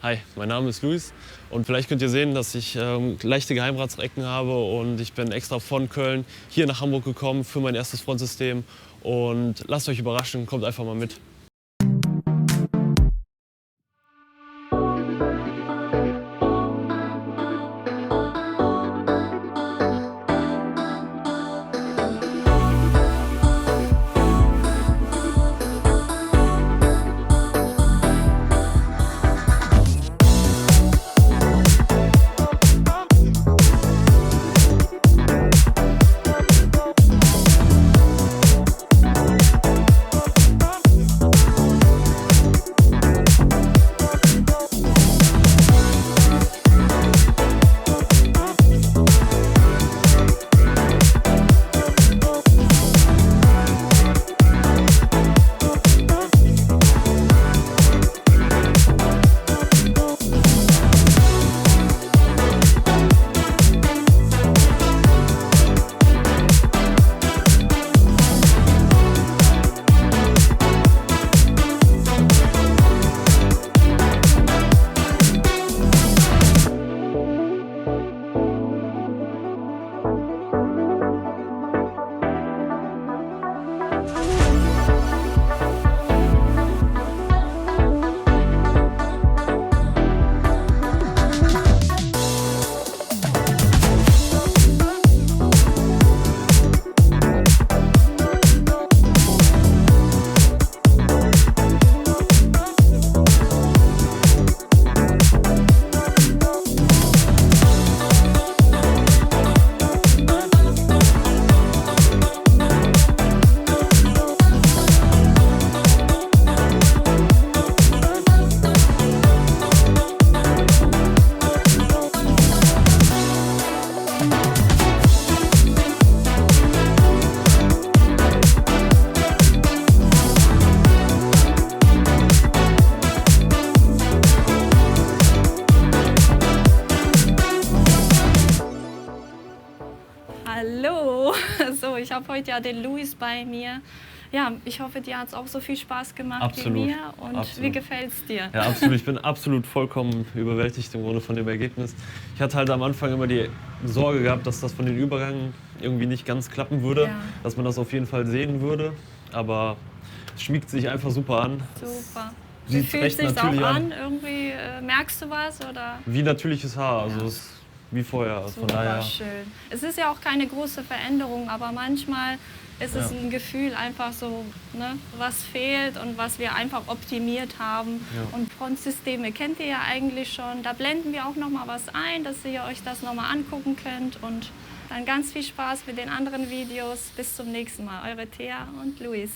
Hi, mein Name ist Luis und vielleicht könnt ihr sehen, dass ich leichte Geheimratsecken habe und ich bin extra von Köln hier nach Hamburg gekommen für mein erstes Frontsystem und lasst euch überraschen, kommt einfach mal mit. Hallo! So, ich habe heute ja den Luis bei mir. Ja, ich hoffe, dir hat es auch so viel Spaß gemacht Absolut. wie mir. Und Absolut. wie gefällt es dir? Ja, absolut. Ich bin absolut vollkommen überwältigt im Grunde von dem Ergebnis. Ich hatte halt am Anfang immer die Sorge gehabt, dass das von den Übergängen irgendwie nicht ganz klappen würde, Ja. dass man das auf jeden Fall sehen würde. Aber es schmiegt sich einfach super an. Super. Wie Sieht fühlt recht es sich auch natürlich an? Irgendwie merkst du was? Oder? Wie natürliches Haar, also Ja. es ist wie vorher. Von Super daher. schön. Es ist ja auch keine große Veränderung, aber manchmal ist es ein Gefühl einfach so, ne, was fehlt und was wir einfach optimiert haben. Ja. Und Frontsysteme kennt ihr ja eigentlich schon. Da blenden wir auch noch mal was ein, dass ihr euch das noch mal angucken könnt. Und dann ganz viel Spaß mit den anderen Videos. Bis zum nächsten Mal. Eure Thea und Luis.